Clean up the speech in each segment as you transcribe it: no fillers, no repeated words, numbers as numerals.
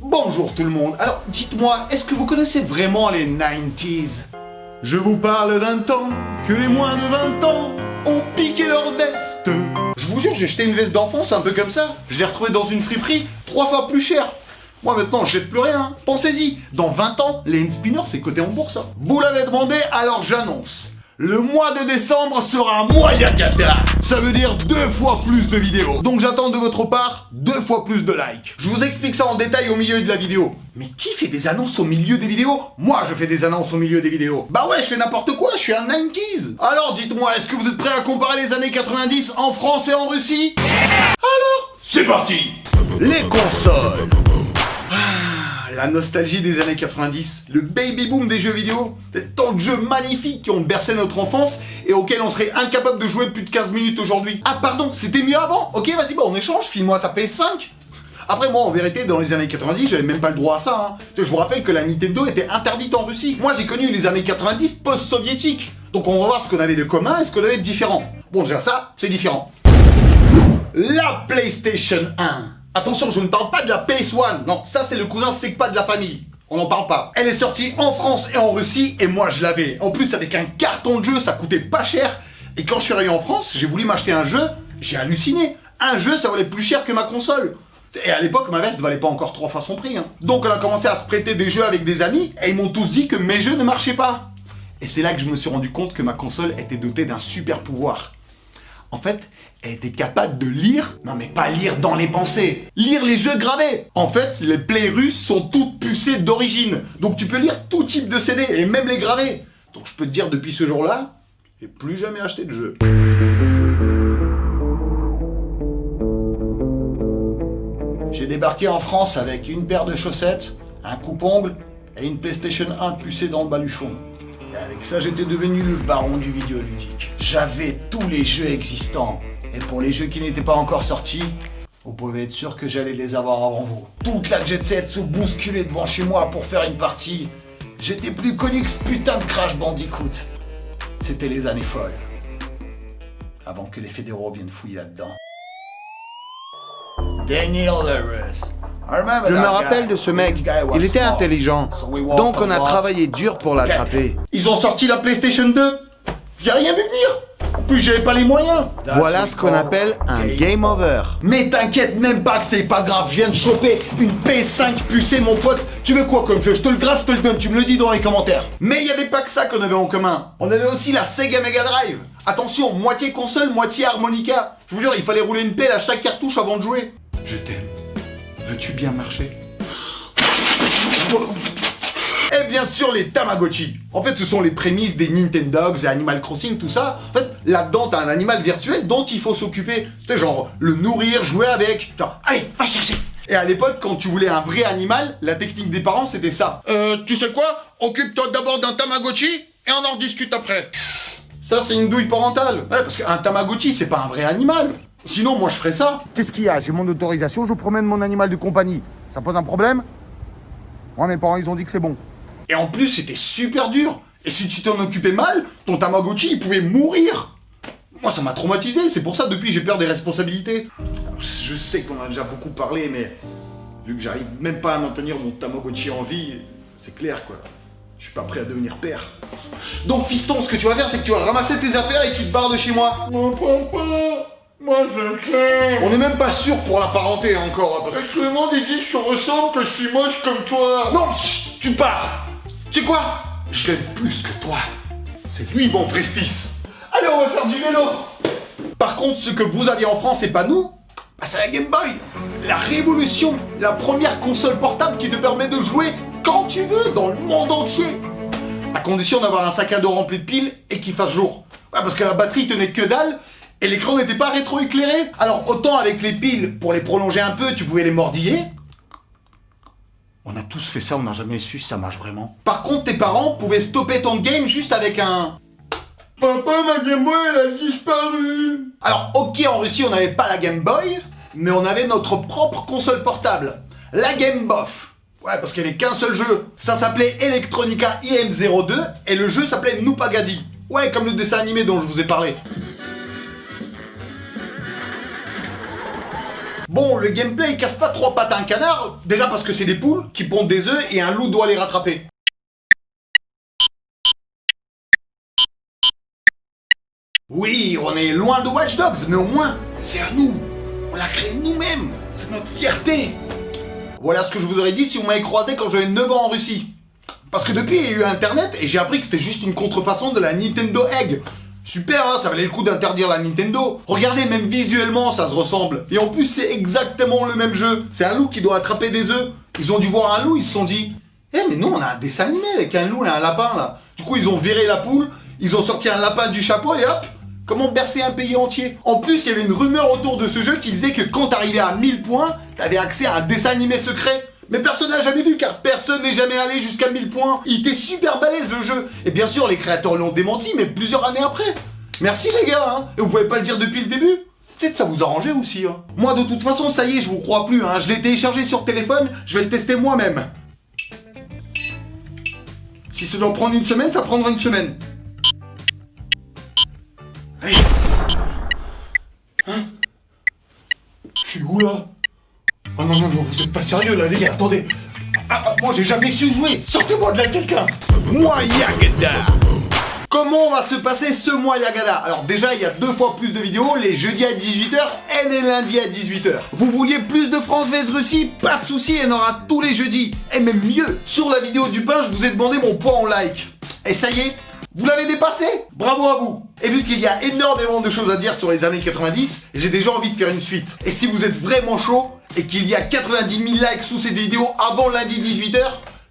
Bonjour tout le monde. Alors, dites-moi, est-ce que vous connaissez vraiment les 90s? Je vous parle d'un temps que les moins de 20 ans ont piqué leur veste. Je vous jure, j'ai jeté une veste d'enfance un peu comme ça. Je l'ai retrouvée dans une friperie 3 fois plus chère. Moi maintenant, je jette plus rien. Pensez-y, dans 20 ans, les Inspinner, c'est coté en bourse. Vous l'avez demandé, alors j'annonce. Le mois de décembre sera un mois Yakata. Ça veut dire 2 fois plus de vidéos. Donc j'attends de votre part 2 fois plus de likes. Je vous explique ça en détail au milieu de la vidéo. Mais qui fait des annonces au milieu des vidéos? Moi, je fais des annonces au milieu des vidéos. Bah ouais, je fais n'importe quoi, je suis un 90s. Alors dites-moi, est-ce que vous êtes prêts à comparer les années 90 en France et en Russie? Alors, c'est parti. Les consoles. La nostalgie des années 90, le baby-boom des jeux vidéo, tant de jeux magnifiques qui ont bercé notre enfance et auxquels on serait incapable de jouer plus de 15 minutes aujourd'hui. Ah pardon, c'était mieux avant. Ok, vas-y, bah on échange, file-moi ta PS5. Après moi, en vérité, dans les années 90, j'avais même pas le droit à ça. Je vous rappelle que la Nintendo était interdite en Russie. Moi, j'ai connu les années 90 post-soviétiques. Donc on va voir ce qu'on avait de commun et ce qu'on avait de différent. Bon, déjà ça, c'est différent. La PlayStation 1. Attention, je ne parle pas de la PS1, non, ça c'est le cousin sec-pas de la famille. On n'en parle pas. Elle est sortie en France et en Russie, et moi je l'avais. En plus, avec un carton de jeu, ça coûtait pas cher. Et quand je suis arrivé en France, j'ai voulu m'acheter un jeu, j'ai halluciné. Un jeu, ça valait plus cher que ma console. Et à l'époque, ma veste valait pas encore 3 fois son prix. Donc on a commencé à se prêter des jeux avec des amis, et ils m'ont tous dit que mes jeux ne marchaient pas. Et c'est là que je me suis rendu compte que ma console était dotée d'un super pouvoir. En fait, elle était capable de lire, non mais pas lire dans les pensées, lire les jeux gravés. En fait, les plays russes sont toutes pucées d'origine. Donc tu peux lire tout type de CD, et même les gravés. Donc je peux te dire, depuis ce jour-là, j'ai plus jamais acheté de jeu. J'ai débarqué en France avec une paire de chaussettes, un coupe-ongle et une PlayStation 1 pucée dans le baluchon. Et avec ça, j'étais devenu le baron du vidéoludique. J'avais tous les jeux existants. Et pour les jeux qui n'étaient pas encore sortis, vous pouvez être sûr que j'allais les avoir avant vous. Toute la jet set se bousculait devant chez moi pour faire une partie. J'étais plus connu que ce putain de Crash Bandicoot. C'était les années folles. Avant que les fédéraux viennent fouiller là-dedans. Daniel Lewis. Je me rappelle de ce mec, il était intelligent, donc on a travaillé dur pour l'attraper. Ils ont sorti la PlayStation 2. J'ai rien vu venir. En plus, j'avais pas les moyens. Voilà ce qu'on appelle un game over. Mais t'inquiète même pas que c'est pas grave, je viens de choper une PS5 pucée mon pote. Tu veux quoi comme jeu? Je te le grave, je te le donne, tu me le dis dans les commentaires. Mais il y avait pas que ça qu'on avait en commun. On avait aussi la Sega Mega Drive. Attention, moitié console, moitié harmonica. Je vous jure, il fallait rouler une pelle à chaque cartouche avant de jouer. Je t'aime. Veux-tu bien marcher? Et bien sûr les Tamagotchi. En fait, ce sont les prémices des Nintendogs et Animal Crossing, tout ça. En fait, là-dedans, t'as un animal virtuel dont il faut s'occuper. Tu sais, genre, le nourrir, jouer avec. Genre, allez, va chercher. Et à l'époque, quand tu voulais un vrai animal, la technique des parents, c'était ça. Tu sais quoi? Occupe-toi d'abord d'un Tamagotchi et on en rediscute après. Ça, c'est une douille parentale. Ouais, parce qu'un Tamagotchi, c'est pas un vrai animal. Sinon, moi, je ferais ça. Qu'est-ce qu'il y a? J'ai mon autorisation, je promène mon animal de compagnie. Ça pose un problème? Moi, mes parents, ils ont dit que c'est bon. Et en plus, c'était super dur. Et si tu t'en occupais mal, ton Tamagotchi, il pouvait mourir. Moi, ça m'a traumatisé. C'est pour ça, depuis, j'ai peur des responsabilités. Alors, je sais qu'on en a déjà beaucoup parlé, mais vu que j'arrive même pas à maintenir mon Tamagotchi en vie, c'est clair, quoi. Je suis pas prêt à devenir père. Donc, fiston, ce que tu vas faire, c'est que tu vas ramasser tes affaires et tu te barres de chez moi. Mon papa, moi je t'aime. On n'est même pas sûr pour la parenté encore. Parce que Tout le monde il dit que je te ressemble, que je suis moche comme toi. non, chut, tu pars. Tu sais quoi? Je l'aime plus que toi. C'est lui mon vrai fils. Allez, on va faire du vélo. Par contre, ce que vous aviez en France et pas nous, bah, c'est la Game Boy. La révolution. La première console portable qui te permet de jouer quand tu veux dans le monde entier. À condition d'avoir un sac à dos rempli de piles et qu'il fasse jour. Ouais, parce que la batterie tenait que dalle et l'écran n'était pas rétroéclairé. Alors autant avec les piles, pour les prolonger un peu, tu pouvais les mordiller. On a tous fait ça, on n'a jamais su si ça marche vraiment. Par contre, tes parents pouvaient stopper ton game juste avec un... Papa, ma Game Boy elle a disparu. Alors, ok, en Russie, on n'avait pas la Game Boy, mais on avait notre propre console portable. La Game Bof. Ouais, parce qu'il n'y avait qu'un seul jeu. Ça s'appelait Electronica IM02, et le jeu s'appelait Nupagadi. Ouais, comme le dessin animé dont je vous ai parlé. Bon, le gameplay il casse pas trois pattes à un canard, déjà parce que c'est des poules qui pondent des œufs et un loup doit les rattraper. Oui, on est loin de Watch Dogs, mais au moins, c'est à nous. On l'a créé nous-mêmes. C'est notre fierté. Voilà ce que je vous aurais dit si vous m'avez croisé quand j'avais 9 ans en Russie. Parce que depuis, il y a eu Internet et j'ai appris que c'était juste une contrefaçon de la Nintendo Egg. Super, hein, ça valait le coup d'interdire la Nintendo. Regardez, même visuellement, ça se ressemble. Et en plus, c'est exactement le même jeu. C'est un loup qui doit attraper des œufs. Ils ont dû voir un loup, ils se sont dit « Eh, mais nous, on a un dessin animé avec un loup et un lapin, là. » Du coup, ils ont viré la poule, ils ont sorti un lapin du chapeau et hop, comment bercer un pays entier. En plus, il y avait une rumeur autour de ce jeu qui disait que quand t'arrivais à 1000 points, t'avais accès à un dessin animé secret. Mais personne n'a jamais vu car personne n'est jamais allé jusqu'à 1000 points. Il était super balèze le jeu. Et bien sûr, les créateurs l'ont démenti, mais plusieurs années après. Merci les gars, hein. Et vous pouvez pas le dire depuis le début. Peut-être ça vous arrangeait aussi, hein. Moi, de toute façon, ça y est, je vous crois plus, hein. Je l'ai téléchargé sur téléphone, je vais le tester moi-même. Si ça doit prendre une semaine, ça prendra une semaine. Allez. Hein? Je suis où là? Oh non, non, non, vous êtes pas sérieux là, les gars, attendez. Moi j'ai jamais su jouer. Sortez-moi de là, quelqu'un. Moi Yagada. Comment va se passer ce mois Yagada? Alors déjà, il y a 2 fois plus de vidéos, les jeudis à 18h et les lundis à 18h. Vous vouliez plus de France vs Russie? Pas de soucis, il y en aura tous les jeudis. Et même mieux, sur la vidéo du pain, je vous ai demandé mon poids en like. Et ça y est, vous l'avez dépassé? Bravo à vous. Et vu qu'il y a énormément de choses à dire sur les années 90, j'ai déjà envie de faire une suite. Et si vous êtes vraiment chaud, et qu'il y a 90 000 likes sous ces vidéos avant lundi 18h,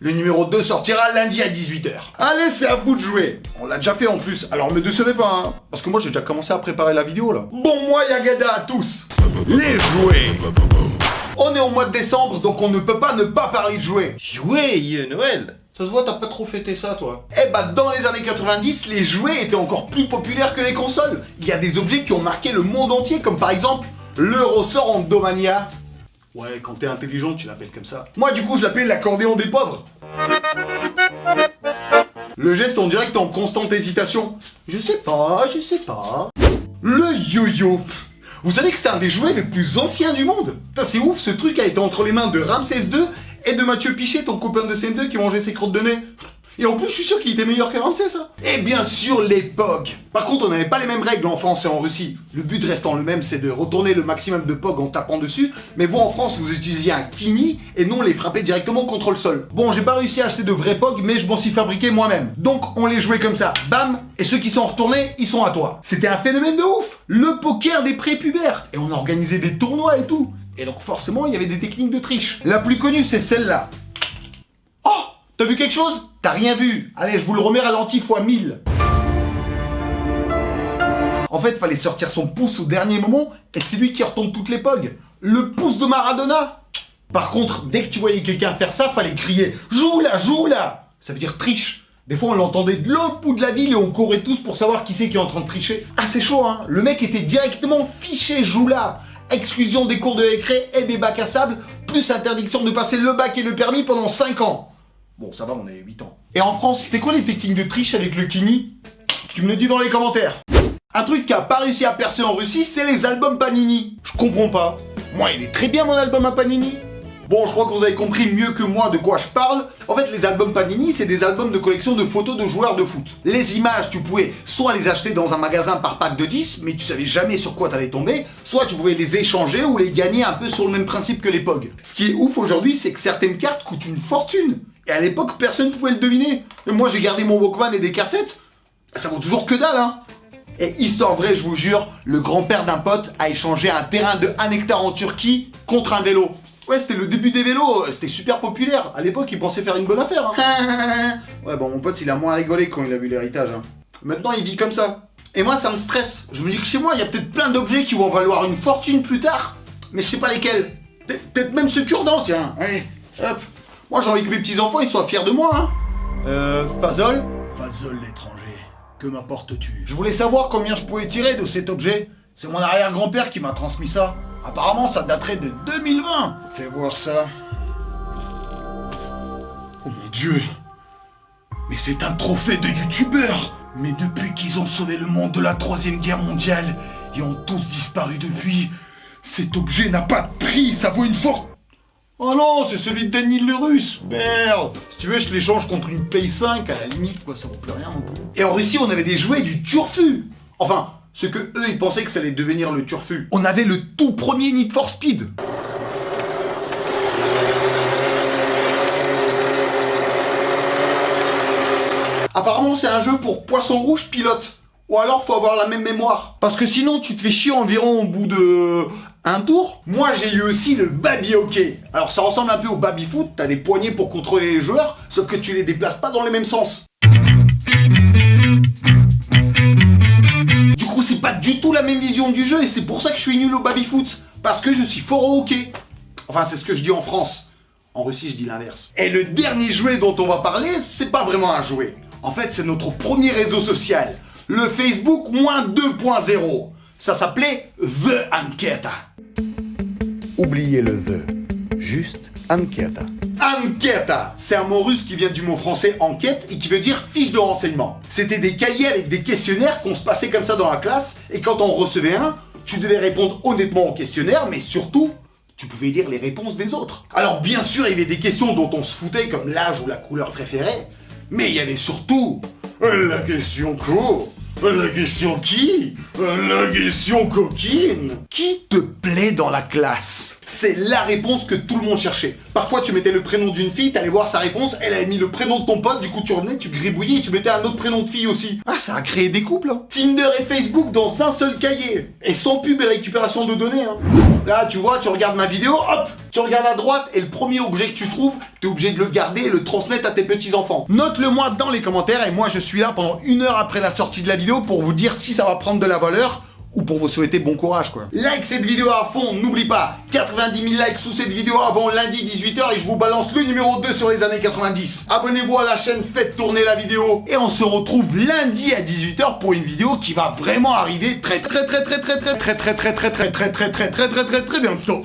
le numéro 2 sortira lundi à 18h. Allez, c'est à vous de jouer. On l'a déjà fait en plus, alors me décevez pas, hein. Parce que moi j'ai déjà commencé à préparer la vidéo là. Bon mois Yagada à tous. Les jouets. On est au mois de décembre, donc on ne peut pas ne pas parler de jouets. Joyeux Noël! Ça se voit, t'as pas trop fêté ça, toi. Eh bah, dans les années 90, les jouets étaient encore plus populaires que les consoles. Il y a des objets qui ont marqué le monde entier, comme par exemple le ressort Endomania. Ouais, quand t'es intelligent, tu l'appelles comme ça. Moi, du coup, je l'appelais l'accordéon des pauvres. Le geste, on dirait que t'es en constante hésitation. Je sais pas. Le yo-yo. Vous savez que c'est un des jouets les plus anciens du monde. Putain, c'est ouf, ce truc a été entre les mains de Ramsès II et de Mathieu Pichet, ton copain de CM2 qui mangeait ses crottes de nez. Et en plus, je suis sûr qu'il était meilleur que Ramsès, ça. Et bien sûr, les POG. Par contre, on n'avait pas les mêmes règles en France et en Russie. Le but restant le même, c'est de retourner le maximum de POG en tapant dessus. Mais vous, en France, vous utilisiez un kini et non les frapper directement contre le sol. Bon, j'ai pas réussi à acheter de vrais POG, mais je m'en suis fabriqué moi-même. Donc, on les jouait comme ça. Bam. Et ceux qui sont retournés, ils sont à toi. C'était un phénomène de ouf. Le poker des prépubères. Et on organisait des tournois et tout. Et donc, forcément, il y avait des techniques de triche. La plus connue, c'est celle-là. Oh! T'as vu quelque chose? T'as rien vu. Allez, je vous le remets ralenti x 1000. En fait, fallait sortir son pouce au dernier moment et c'est lui qui retombe toutes les POG. Le pouce de Maradona. Par contre, dès que tu voyais quelqu'un faire ça, fallait crier « Joue là, joue là !» Ça veut dire triche. Des fois, on l'entendait de l'autre bout de la ville et on courait tous pour savoir qui c'est qui est en train de tricher. Ah, c'est chaud, hein. Le mec était directement fiché « Joue là !» Exclusion des cours de récré et des bacs à sable, plus interdiction de passer le bac et le permis pendant 5 ans. Bon, ça va, on avait 8 ans. Et en France, c'était quoi les techniques de triche avec le kini? Tu me le dis dans les commentaires. Un truc qui a pas réussi à percer en Russie, c'est les albums Panini. Je comprends pas. Moi, il est très bien mon album à Panini. Bon, je crois que vous avez compris mieux que moi de quoi je parle. En fait, les albums Panini, c'est des albums de collection de photos de joueurs de foot. Les images, tu pouvais soit les acheter dans un magasin par pack de 10, mais tu savais jamais sur quoi t'allais tomber, soit tu pouvais les échanger ou les gagner un peu sur le même principe que les POG. Ce qui est ouf aujourd'hui, c'est que certaines cartes coûtent une fortune. Et à l'époque, personne ne pouvait le deviner. Et moi, j'ai gardé mon Walkman et des cassettes. Ça vaut toujours que dalle, hein. Et histoire vraie, je vous jure, le grand-père d'un pote a échangé un terrain de 1 hectare en Turquie contre un vélo. Ouais, c'était le début des vélos, c'était super populaire. À l'époque, il pensait faire une bonne affaire. Hein. Ouais, bon, mon pote, il a moins rigolé quand il a vu l'héritage. Hein. Maintenant, il vit comme ça. Et moi, ça me stresse. Je me dis que chez moi, il y a peut-être plein d'objets qui vont valoir une fortune plus tard, mais je sais pas lesquels. Peut-être même ce cure-dent, tiens. Allez, hop. Moi, j'ai envie que mes petits-enfants, ils soient fiers de moi, hein. Fazol? Fazol l'étranger, que m'apportes-tu? Je voulais savoir combien je pouvais tirer de cet objet. C'est mon arrière-grand-père qui m'a transmis ça. Apparemment, ça daterait de 2020. Fais voir ça. Oh mon Dieu! Mais c'est un trophée de youtubeur! Mais depuis qu'ils ont sauvé le monde de la 3e guerre mondiale et ont tous disparu depuis, Cet objet n'a pas de prix, ça vaut une fortune. Oh non, c'est celui de Daniel le Russe. Merde. Si tu veux, je te l'échange contre une Play 5, à la limite, quoi, ça vaut plus rien non plus. Et en Russie, on avait des jouets du Turfu. Enfin, ce que eux, ils pensaient que ça allait devenir le Turfu. On avait le tout premier Need for Speed. Apparemment, c'est un jeu pour poisson rouge pilote. Ou alors, faut avoir la même mémoire. Parce que sinon, tu te fais chier environ au bout de... un tour. Moi, j'ai eu aussi le baby hockey. Alors, ça ressemble un peu au baby foot. T'as des poignées pour contrôler les joueurs, sauf que tu les déplaces pas dans le même sens. Du coup, c'est pas du tout la même vision du jeu et c'est pour ça que je suis nul au baby foot. Parce que je suis fort au hockey. Enfin, c'est ce que je dis en France. En Russie, je dis l'inverse. Et le dernier jouet dont on va parler, c'est pas vraiment un jouet. En fait, c'est notre premier réseau social. Le Facebook moins 2.0. Ça s'appelait The Anketa. Oubliez le the. Juste Anketa. Anketa, c'est un mot russe qui vient du mot français enquête et qui veut dire fiche de renseignement. C'était des cahiers avec des questionnaires qu'on se passait comme ça dans la classe et quand on recevait un, tu devais répondre honnêtement au questionnaire mais surtout, tu pouvais lire les réponses des autres. Alors bien sûr, il y avait des questions dont on se foutait comme l'âge ou la couleur préférée, mais il y avait surtout la question co, la question qui, la question coquine. Qui te plaît dans la classe? C'est la réponse que tout le monde cherchait. Parfois tu mettais le prénom d'une fille, t'allais voir sa réponse, elle avait mis le prénom de ton pote, du coup tu revenais, tu gribouillais et tu mettais un autre prénom de fille aussi. Ah, ça a créé des couples, hein. Tinder et Facebook dans un seul cahier. Et sans pub et récupération de données, hein. Là, tu vois, tu regardes ma vidéo, hop, tu regardes à droite et le premier objet que tu trouves, t'es obligé de le garder et le transmettre à tes petits-enfants. Note-le moi dans les commentaires et moi je suis là pendant 1 heure après la sortie de la vidéo pour vous dire si ça va prendre de la valeur ou pour vous souhaiter bon courage, quoi. Like cette vidéo à fond, n'oublie pas, 90 000 likes sous cette vidéo avant lundi 18h et je vous balance le numéro 2 sur les années 90. Abonnez-vous à la chaîne, faites tourner la vidéo et on se retrouve lundi à 18h pour une vidéo qui va vraiment arriver très bientôt.